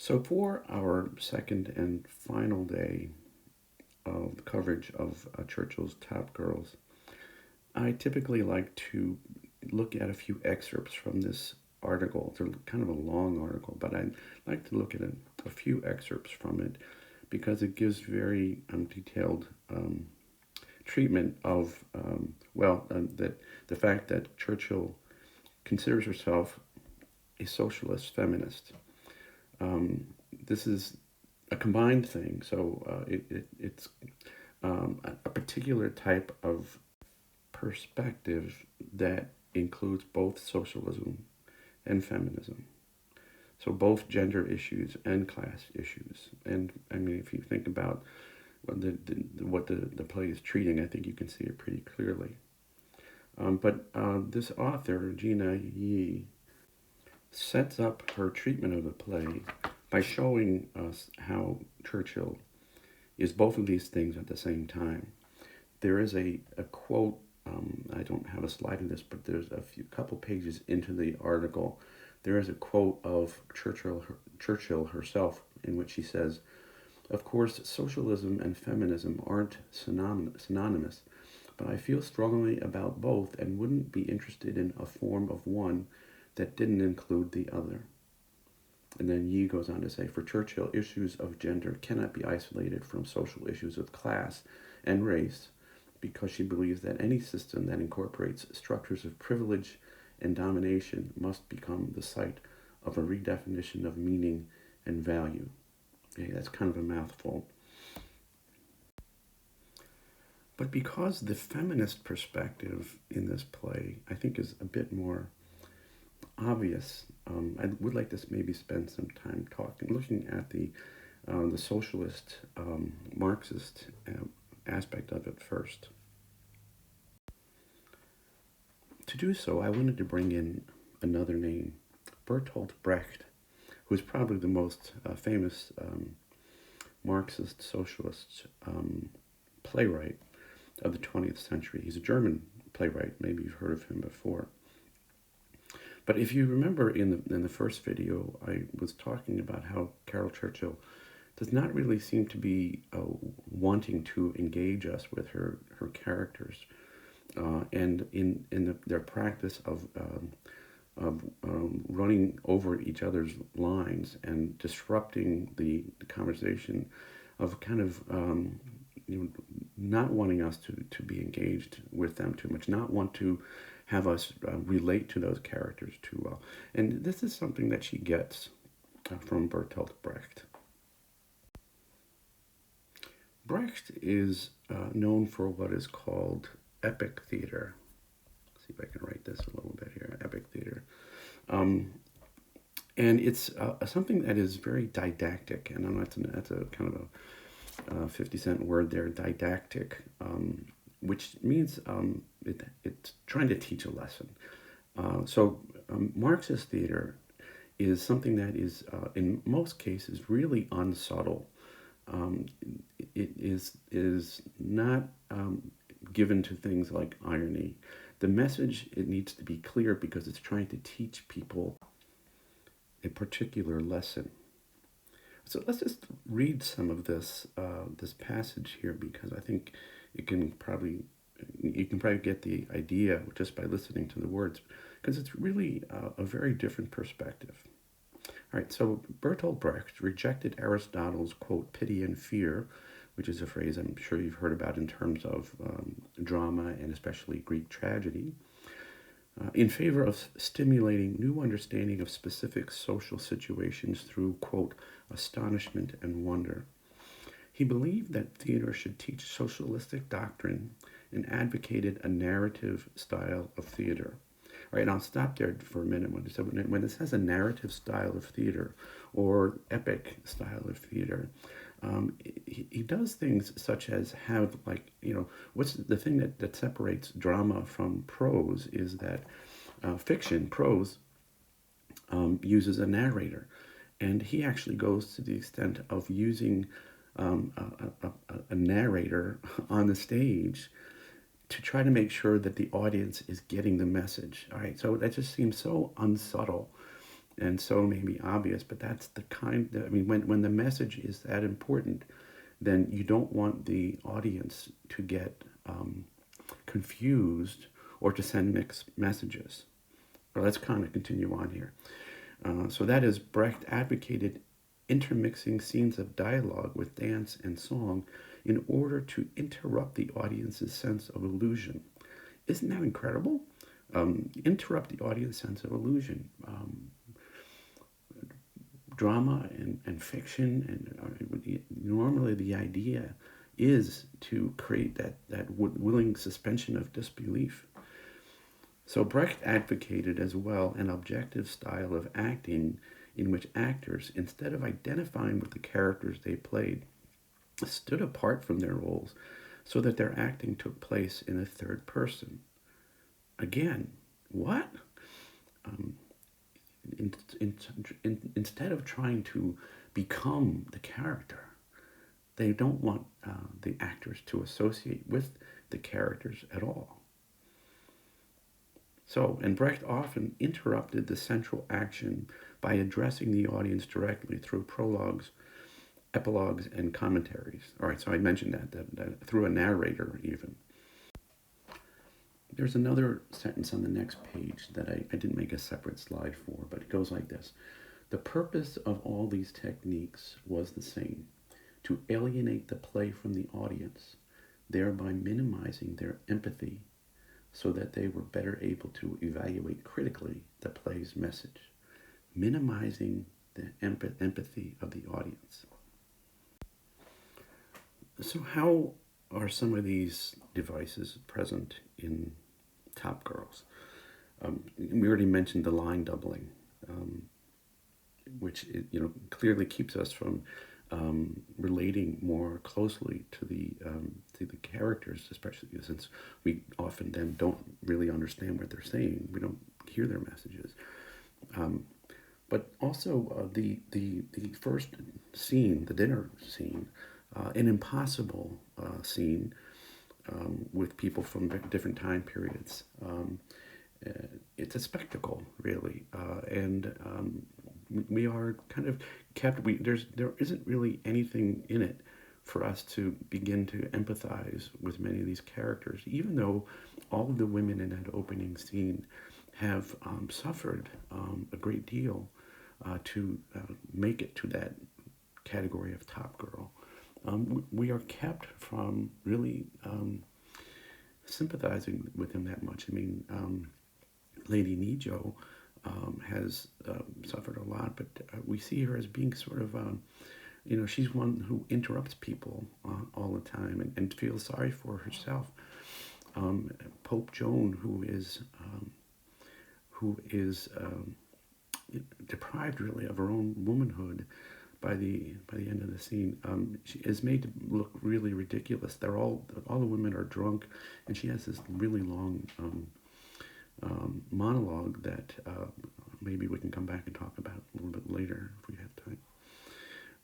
So, for our second and final day of coverage of Churchill's Top Girls, I typically like to look at a few excerpts from this article. It's kind of a long article, but I like to look at a few excerpts from it because it gives very detailed treatment of, that the fact that Churchill considers herself a socialist feminist. This is a combined thing, so it's a particular type of perspective that includes both socialism and feminism. So both gender issues and class issues. And I mean, if you think about what the play is treating, I think you can see it pretty clearly. But this author, Gina Yee, sets up her treatment of the play by showing us how Churchill is both of these things at the same time. There is a quote, I don't have a slide of this, but there's a couple pages into the article. There is a quote of Churchill herself in which she says, "Of course, socialism and feminism aren't synonymous, but I feel strongly about both and wouldn't be interested in a form of one that didn't include the other." And then Yee goes on to say, for Churchill, issues of gender cannot be isolated from social issues of class and race because she believes that any system that incorporates structures of privilege and domination must become the site of a redefinition of meaning and value. Okay, that's kind of a mouthful. But because the feminist perspective in this play, I think, is a bit more obvious, I would like to maybe spend some time looking at the socialist, Marxist aspect of it first. To do so, I wanted to bring in another name, Bertolt Brecht, who is probably the most famous Marxist socialist playwright of the 20th century. He's a German playwright. Maybe you've heard of him before. But if you remember in the first video, I was talking about how Carol Churchill does not really seem to be wanting to engage us with her characters, and in their practice of running over each other's lines and disrupting the conversation, of kind of not wanting us to be engaged with them too much, not want to have us relate to those characters too well. And this is something that she gets from Bertolt Brecht. Brecht is known for what is called epic theater. Let's see if I can write this a little bit here. Epic theater. And it's something that is very didactic, and I know that's a kind of a 50-cent word there, didactic, which means it's trying to teach a lesson. So Marxist theater is something that is, in most cases, really unsubtle. It is not given to things like irony. The message, it needs to be clear because it's trying to teach people a particular lesson. So let's just read some of this passage here, because I think you can probably get the idea just by listening to the words, because it's really a very different perspective. All right, so Bertolt Brecht rejected Aristotle's, quote, pity and fear, which is a phrase I'm sure you've heard about in terms of drama and especially Greek tragedy, in favor of stimulating new understanding of specific social situations through, quote, astonishment and wonder. He believed that theater should teach socialistic doctrine and advocated a narrative style of theater. All right, and I'll stop there for a minute. When it says a narrative style of theater or epic style of theater, he does things such as have, like, what's the thing that separates drama from prose is that prose, uses a narrator. And he actually goes to the extent of using a narrator on the stage to try to make sure that the audience is getting the message. All right, so that just seems so unsubtle And so may be obvious, but that's the kind that, I mean, when the message is that important, then you don't want the audience to get confused or to send mixed messages. Well, let's kind of continue on here. So that is, Brecht advocated intermixing scenes of dialogue with dance and song in order to interrupt the audience's sense of illusion. Isn't that incredible? Interrupt the audience sense of illusion. Drama and fiction, and normally the idea is to create that willing suspension of disbelief. So Brecht advocated as well an objective style of acting in which actors, instead of identifying with the characters they played, stood apart from their roles so that their acting took place in a third person. Again, what? Um, Instead of trying to become the character, they don't want the actors to associate with the characters at all. So, and Brecht often interrupted the central action by addressing the audience directly through prologues, epilogues, and commentaries. All right, so I mentioned that through a narrator even. There's another sentence on the next page that I didn't make a separate slide for, but it goes like this. The purpose of all these techniques was the same, to alienate the play from the audience, thereby minimizing their empathy so that they were better able to evaluate critically the play's message, minimizing the empathy of the audience. So how are some of these devices present in Top Girls? We already mentioned the line doubling, which clearly keeps us from relating more closely to the characters, especially since we often then don't really understand what they're saying. We don't hear their messages. But also the first scene, the dinner scene, an impossible scene with people from different time periods. It's a spectacle, really, and we are kind of kept. There isn't really anything in it for us to begin to empathize with many of these characters, even though all of the women in that opening scene have suffered a great deal to make it to that category of top girl. We are kept from really sympathizing with them that much. I mean, Lady Nijo has suffered a lot, but we see her as being sort of, she's one who interrupts people all the time and feels sorry for herself. Pope Joan, who is deprived really of her own womanhood by the end of the scene, she is made to look really ridiculous. All the women are drunk, and she has this really long monologue that maybe we can come back and talk about a little bit later if we have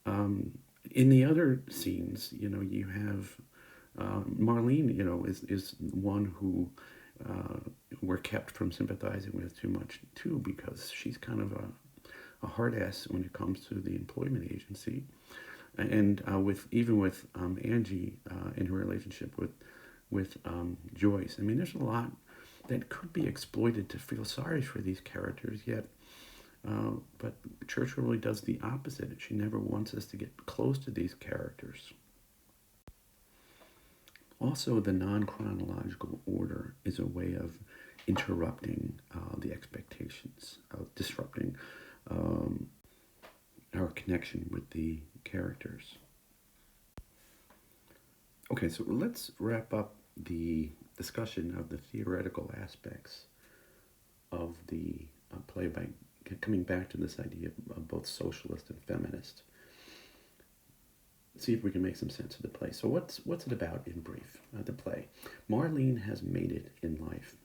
time. In the other scenes, you have Marlene, is one who we're kept from sympathizing with too much too, because she's kind of a hard ass when it comes to the employment agency, and with Angie in her relationship with Joyce. I mean, there's a lot that could be exploited to feel sorry for these characters, yet but Churchill really does the opposite. She never wants us to get close to these characters. Also, the non-chronological order is a way of interrupting the expectations, of disrupting our connection with the characters. Okay, so let's wrap up the discussion of the theoretical aspects of the play by coming back to this idea of both socialist and feminist. See if we can make some sense of the play. So what's it about in brief? The play. Marlene has made it in life.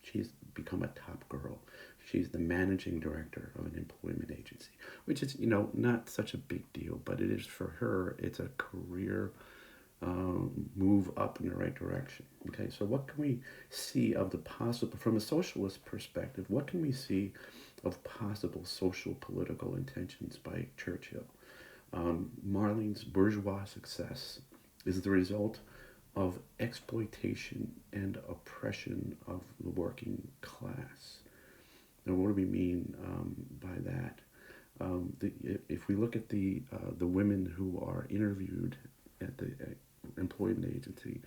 She's become a top girl. She's the managing director of an employment agency, which is, not such a big deal, but it is for her. It's a career move up in the right direction. Okay, so what can we see of the possible, from a socialist perspective, what can we see of possible social political intentions by Churchill. Marlene's bourgeois success is the result of exploitation and oppression of the working class. Now, what do we mean by that? If we look at the women who are interviewed at the employment agency,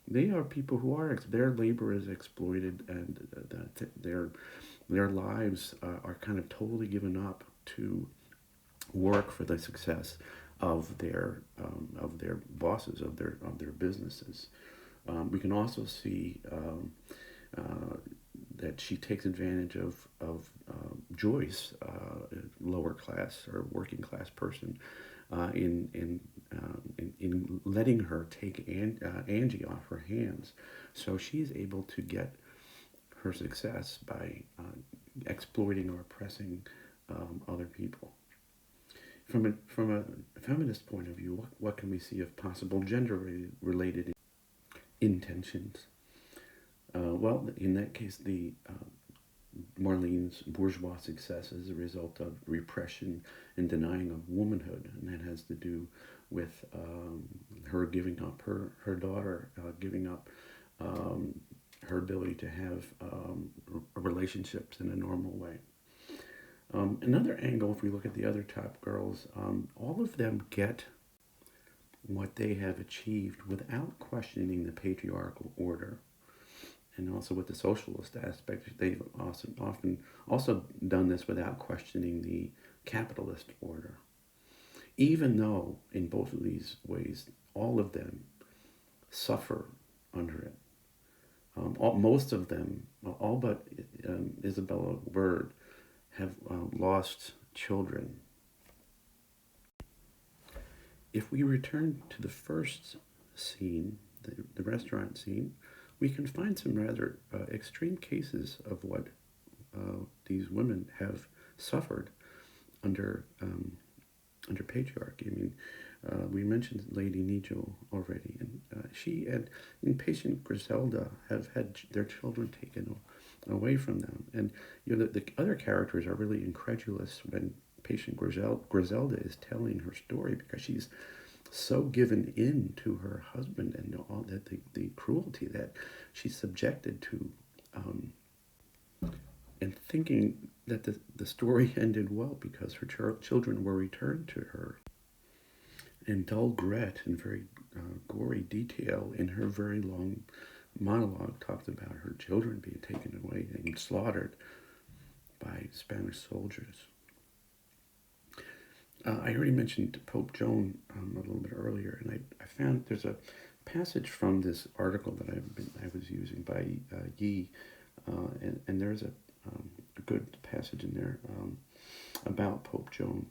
they are people who are their labor is exploited, and their lives are kind of totally given up to work for the success of their bosses, of their businesses. We can also see that she takes advantage of Joyce, lower class or working class person, in letting her take Angie off her hands. So she's able to get her success by exploiting or oppressing other people. From a feminist point of view, what can we see of possible gender-related intentions? Well, in that case, the Marlene's bourgeois success is a result of repression and denying of womanhood, and that has to do with her giving up her daughter, giving up her ability to have relationships in a normal way. Another angle, if we look at the other top girls, all of them get what they have achieved without questioning the patriarchal order. And also with the socialist aspect, they've often also done this without questioning the capitalist order. Even though in both of these ways, all of them suffer under it. Most of them, all but Isabella Bird, have lost children. If we return to the first scene, the restaurant scene, we can find some rather extreme cases of what these women have suffered under patriarchy. I mean, we mentioned Lady Nijo already, and she and patient Griselda have had their children taken away from them. And the other characters are really incredulous when patient Griselda is telling her story, because she's so given in to her husband and all that the cruelty that she's subjected to, and thinking that the story ended well because her children were returned to her. And dull Gret, in very gory detail, in her very long monologue, talked about her children being taken away and slaughtered by Spanish soldiers. I already mentioned Pope Joan a little bit earlier, and I found there's a passage from this article that I was using by Yi, and there's a good passage in there about Pope Joan.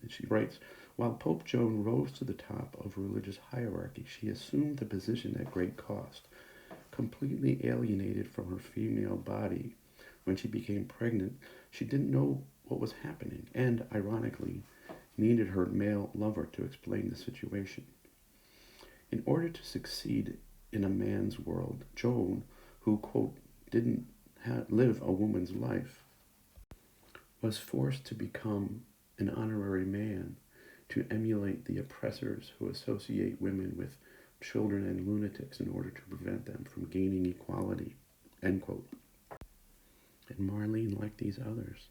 She writes, while Pope Joan rose to the top of religious hierarchy, she assumed the position at great cost. Completely alienated from her female body, when she became pregnant, she didn't know what was happening, and, ironically, needed her male lover to explain the situation. In order to succeed in a man's world, Joan, who, quote, didn't live a woman's life, was forced to become an honorary man to emulate the oppressors who associate women with children and lunatics in order to prevent them from gaining equality, end quote. And Marlene, like these others,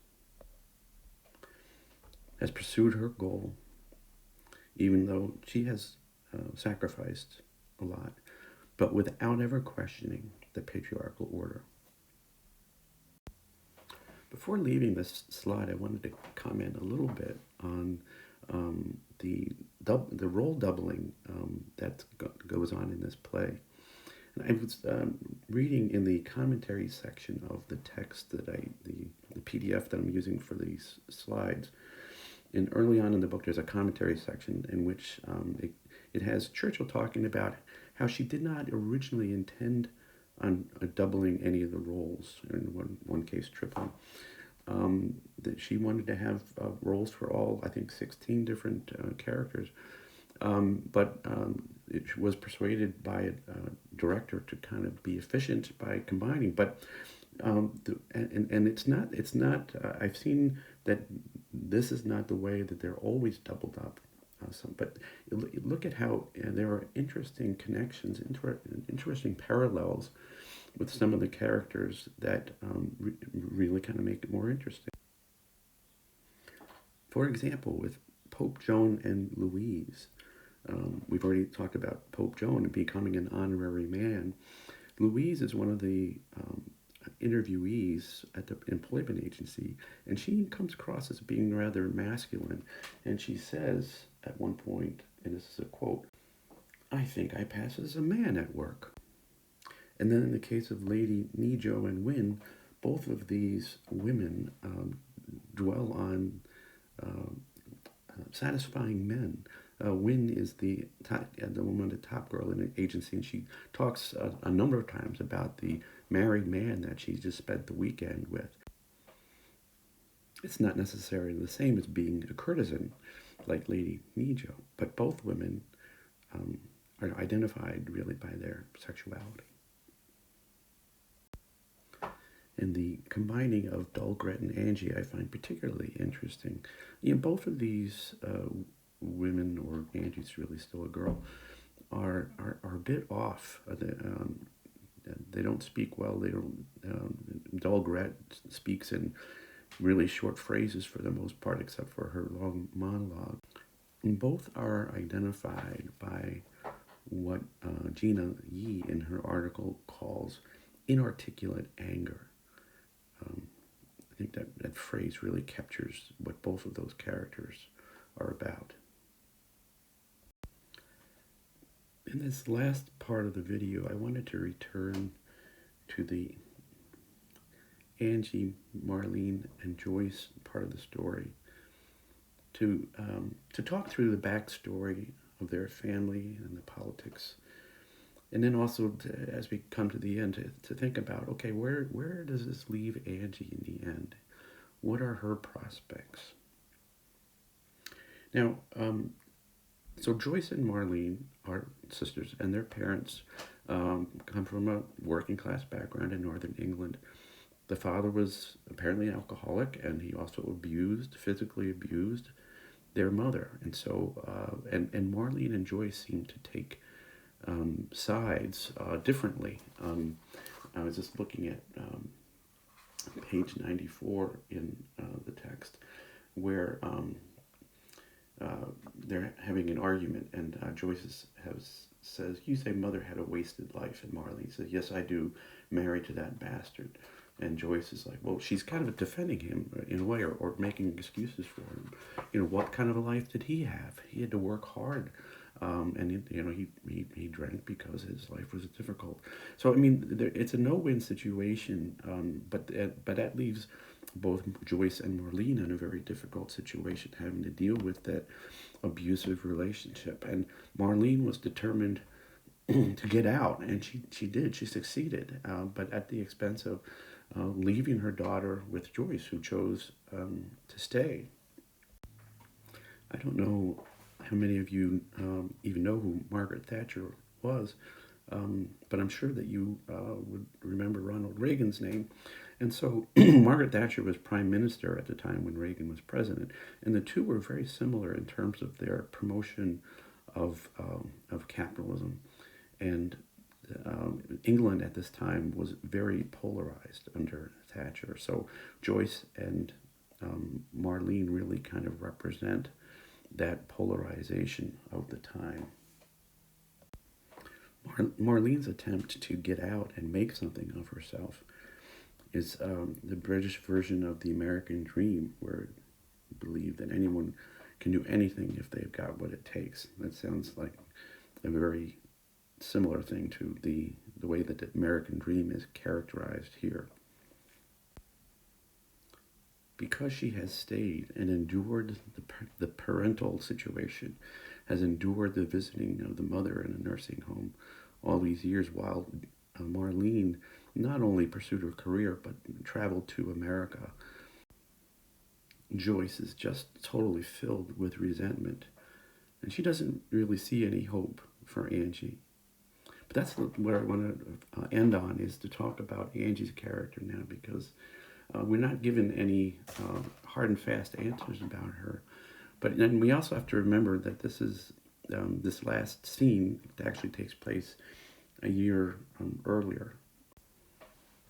has pursued her goal, even though she has sacrificed a lot, but without ever questioning the patriarchal order. Before leaving this slide, I wanted to comment a little bit on the role doubling that goes on in this play. And I was reading in the commentary section of the text that the PDF that I'm using for these slides. And early on in the book, there's a commentary section in which it has Churchill talking about how she did not originally intend on doubling any of the roles, in one case tripling. That she wanted to have roles for all, I think, 16 different characters. But it was persuaded by a director to kind of be efficient by combining. But And it's not. I've seen that this is not the way that they're always doubled up. But look at how there are interesting connections, interesting parallels with some of the characters that really kind of make it more interesting. For example, with Pope Joan and Louise, we've already talked about Pope Joan becoming an honorary man. Louise is one of the interviewees at the employment agency, and she comes across as being rather masculine. And she says at one point, and this is a quote, "I think I pass as a man at work." And then in the case of Lady Nijo and Win, both of these women dwell on satisfying men. Win is the woman, the top girl in the agency, and she talks a number of times about the married man that she just spent the weekend with. It's not necessarily the same as being a courtesan like Lady Nijo, but both women um, are identified really by their sexuality. And the combining of Dulgret and Angie I find particularly interesting. Both of these women, or Angie's really still a girl, are a bit off. They don't speak well. They don't. Dulgret speaks in really short phrases for the most part, except for her long monologue. And both are identified by what Gina Yee in her article calls inarticulate anger. I think that phrase really captures what both of those characters are about. In this last part of the video, I wanted to return to the Angie, Marlene, and Joyce part of the story to talk through the backstory of their family and the politics, and then also as we come to the end to think about, okay, where does this leave Angie in the end? What are her prospects? Now, so Joyce and Marlene are sisters, and their parents come from a working class background in northern England. The father was apparently an alcoholic, and he also physically abused their mother. And so, and Marlene and Joyce seem to take sides differently. I was just looking at page 94 in the text, where they're having an argument, and Joyce says, "You say mother had a wasted life," and Marlene says, "Yes, I do, married to that bastard." And Joyce is like, well, she's kind of defending him in a way, or making excuses for him. What kind of a life did he have? He had to work hard. And he drank because his life was difficult. So I mean, it's a no-win situation. But that leaves both Joyce and Marlene in a very difficult situation, having to deal with that abusive relationship. And Marlene was determined to get out, and she did. She succeeded, but at the expense of leaving her daughter with Joyce, who chose to stay. I don't know how many of you even know who Margaret Thatcher was, but I'm sure that you would remember Ronald Reagan's name. And so Margaret Thatcher was prime minister at the time when Reagan was president, and the two were very similar in terms of their promotion of capitalism. And England at this time was very polarized under Thatcher. So Joyce and Marlene really kind of represent that polarization of the time. Marlene's attempt to get out and make something of herself is the British version of the American dream, where you believe that anyone can do anything if they've got what it takes. That sounds like a very similar thing to the way that the American dream is characterized here. Because she has stayed and endured the parental situation, has endured the visiting of the mother in a nursing home all these years, while Marlene not only pursued her career but traveled to America, Joyce is just totally filled with resentment, and she doesn't really see any hope for Angie. That's what I want to end on, is to talk about Angie's character now, because we're not given any hard and fast answers about her. But then we also have to remember that this last scene actually takes place a year earlier,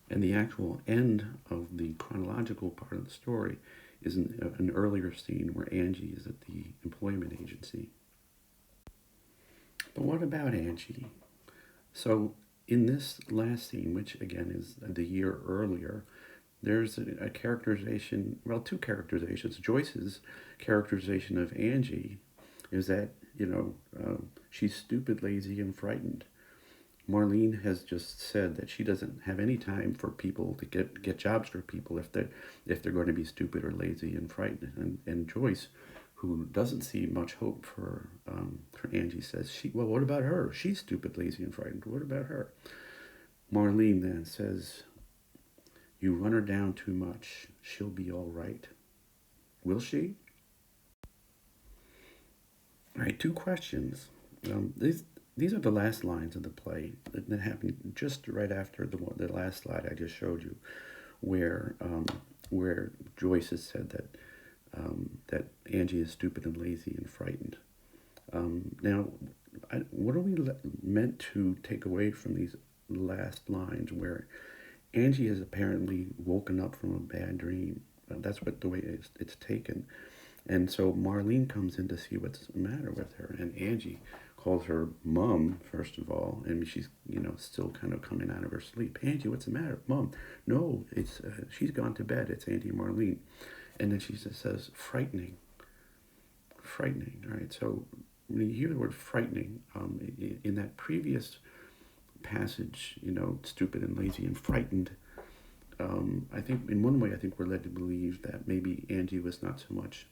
and the actual end of the chronological part of the story is an earlier scene where Angie is at the employment agency. But what about Angie? So in this last scene, which again is the year earlier, there's a characterization, well, two characterizations. Joyce's characterization of Angie is that, she's stupid, lazy, and frightened. Marlene has just said that she doesn't have any time for people to get jobs for people if they're going to be stupid or lazy and frightened. And Joyce, who doesn't see much hope for Angie, says, well, what about her? She's stupid, lazy, and frightened. What about her? Marlene then says, you run her down too much. She'll be all right. Will she? All right, two questions. These are the last lines of the play that happened just right after the last slide I just showed you, where Joyce has said that Angie is stupid and lazy and frightened. Now, what are we meant to take away from these last lines, where Angie has apparently woken up from a bad dream? That's what the way it's taken. And so Marlene comes in to see what's the matter with her, and Angie calls her mom, first of all, and she's still kind of coming out of her sleep. Angie, what's the matter, Mom? No, it's she's gone to bed. It's Auntie Marlene, and then she just says frightening. All right, so when you hear the word frightening, in that previous passage, stupid and lazy and frightened. I think in one way, I think we're led to believe that maybe Angie was not so much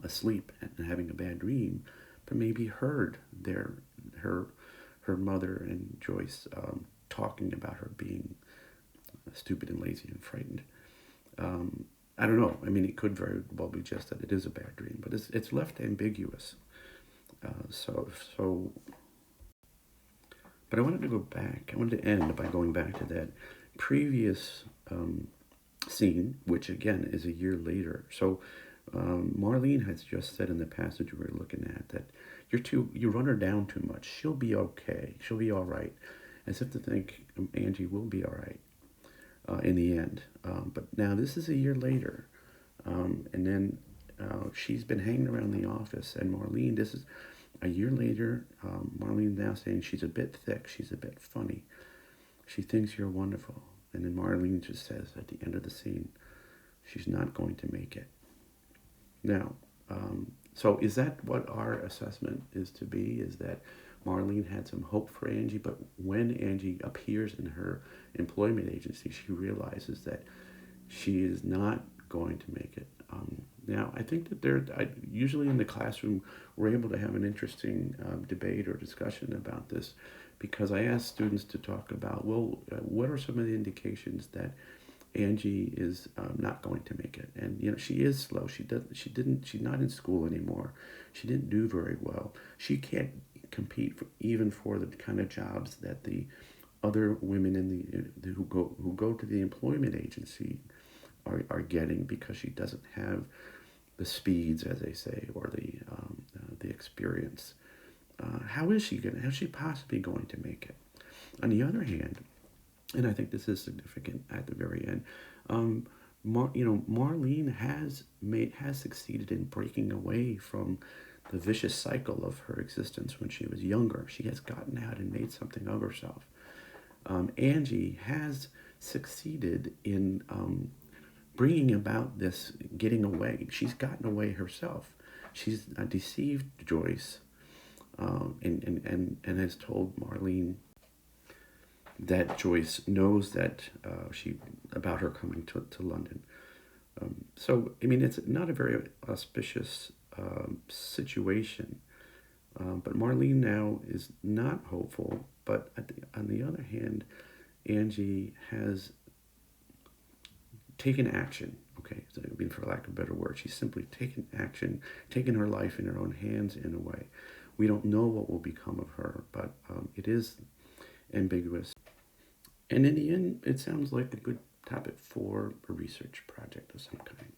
asleep and having a bad dream, but maybe heard her mother and Joyce talking about her being stupid and lazy and frightened. I don't know. I mean, it could very well be just that it is a bad dream, but it's left ambiguous. But I wanted to go back. I wanted to end by going back to that previous scene, which again is a year later. So Marlene has just said in the passage we were looking at that you run her down too much. She'll be okay. She'll be all right. As if to think Angie will be all right in the end. But now this is a year later, and then she's been hanging around the office, and Marlene, this is a year later, Marlene now saying she's a bit thick, she's a bit funny. She thinks you're wonderful. And then Marlene just says at the end of the scene, she's not going to make it. Now, so is that what our assessment is to be? Is that Marlene had some hope for Angie, but when Angie appears in her employment agency, she realizes that she is not going to make it. Now, I think that usually in the classroom, we're able to have an interesting debate or discussion about this, because I ask students to talk about, what are some of the indications that Angie is not going to make it? And she is slow. She's not in school anymore. She didn't do very well. She can't compete even for the kind of jobs that the other women who go to the employment agency are getting, because she doesn't have the speeds, as they say, or the experience. How's she possibly going to make it? On the other hand, and I think this is significant at the very end, Marlene has succeeded in breaking away from the vicious cycle of her existence when she was younger. She has gotten out and made something of herself. Angie has succeeded in bringing about this getting away. She's gotten away herself. She's deceived Joyce and has told Marlene that Joyce knows that about her coming to London. So, I mean, it's not a very auspicious situation. But Marlene now is not hopeful. But on the other hand, Angie has taken action. Okay, so, for lack of a better word, she's simply taken action, taken her life in her own hands in a way, We don't know what will become of her, but it is ambiguous. And in the end, it sounds like a good topic for a research project of some kind.